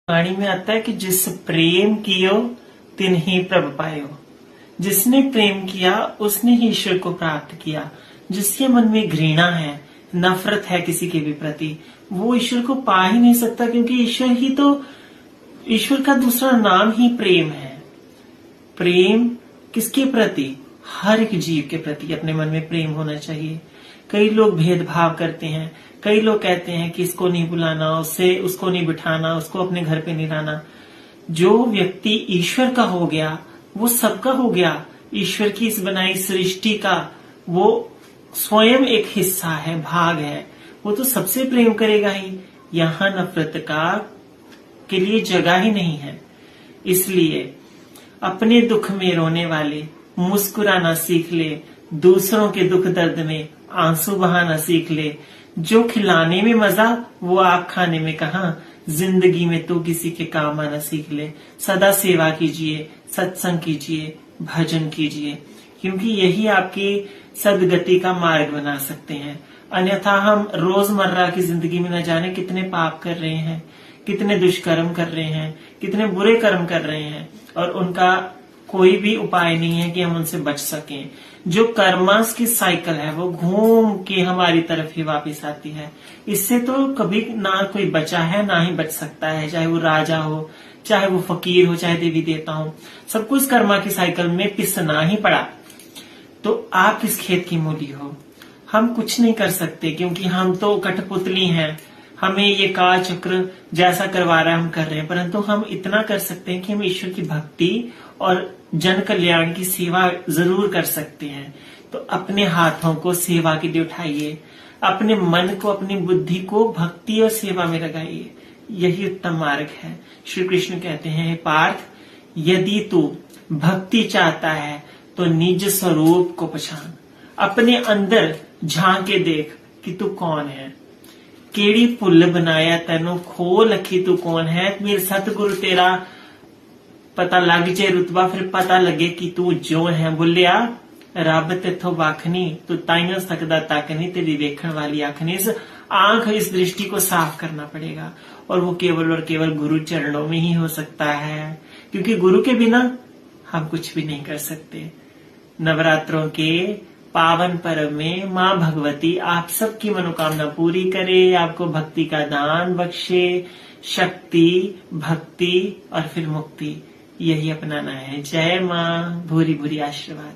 वाणी में आता है कि जिस प्रेम कियो तिन्हि प्रभ पायो। जिसने प्रेम किया उसने ही ईश्वर को प्राप्त किया। जिसके मन में घृणा है, नफरत है किसी के भी प्रति, वो ईश्वर को पा ही नहीं सकता, क्योंकि ईश्वर का दूसरा नाम ही प्रेम है। प्रेम किसके प्रति? हर एक जीव के प्रति अपने मन में प्रेम होना चाहिए। कई लोग भेदभाव करते हैं, कई लोग कहते हैं कि इसको नहीं बुलाना, उसको नहीं बिठाना, उसको अपने घर पे नहीं लाना। जो व्यक्ति ईश्वर का हो गया वो सबका हो गया। ईश्वर की इस बनाई सृष्टि का वो स्वयं एक हिस्सा है, भाग है। वो तो सबसे प्रेम करेगा ही। यहाँ नफरत के लिए जगह ही नहीं है। इसलिए अपने दुख में रोने वाले मुस्कुराना सीख ले, दूसरों के दुख दर्द में आंसू बहाना सीख ले। जो खिलाने में मजा वो आप खाने में कहाँ। जिंदगी में तो किसी के काम आना सीख ले। सदा सेवा कीजिए, सत्संग कीजिए, भजन कीजिए, क्योंकि यही आपकी सदगति का मार्ग बना सकते हैं। अन्यथा हम रोजमर्रा की जिंदगी में न जाने कितने पाप कर रहे हैं, कितने दुष्कर्म कर रहे हैं, कितने बुरे कर्म कर रहे हैं, और उनका कोई भी उपाय नहीं है कि हम उनसे बच सकें। जो कर्मास की साइकिल है वो घूम के हमारी तरफ ही वापस आती है। इससे तो कभी ना कोई बचा है, ना ही बच सकता है। चाहे वो राजा हो, चाहे वो फकीर हो, चाहे देवी देवता हो, सबको इस कर्मा की साइकिल में पिसना ही पड़ा। तो आप किस खेत की मूली हो? हम कुछ नहीं कर सकते, क्योंकि हम तो कठपुतली हैं। हमें ये काल चक्र जैसा करवा रहा है हम कर रहे हैं, परंतु हम इतना कर सकते हैं कि हम ईश्वर की भक्ति और जन कल्याण की सेवा जरूर कर सकते हैं। तो अपने हाथों को सेवा के लिए उठाइए, अपने मन को, अपनी बुद्धि को भक्ति और सेवा में लगाइए। यही उत्तम मार्ग है। श्री कृष्ण कहते हैं, पार्थ, यदि तू भक्ति चाहता है तो निज स्वरूप को पहचान। अपने अंदर झांक के देख कि तू कौन है। केड़ी भुल बनाया तेनू खोल अखी तू कौन है। मेरे सतगुरु तेरा पता लग जे रुतबा, फिर पता लगे कि तू जो है। बोलिया रब तेथों वख नहीं, तू ताइयों सकदा तक नहीं, तेरी देखने वाली आंख नहीं। इस आंख, इस दृष्टि को साफ करना पड़ेगा, और वो केवल और केवल गुरु चरणों में ही हो सकता है, क्योंकि गुरु के बिना हम कुछ भी नहीं कर सकते। नवरात्रों के पावन पर्व में माँ भगवती आप सबकी मनोकामना पूरी करे, आपको भक्ति का दान बख्शे। शक्ति, भक्ति और फिर मुक्ति, यही अपनाना है। जय माँ, भूरी भूरी आशीर्वाद।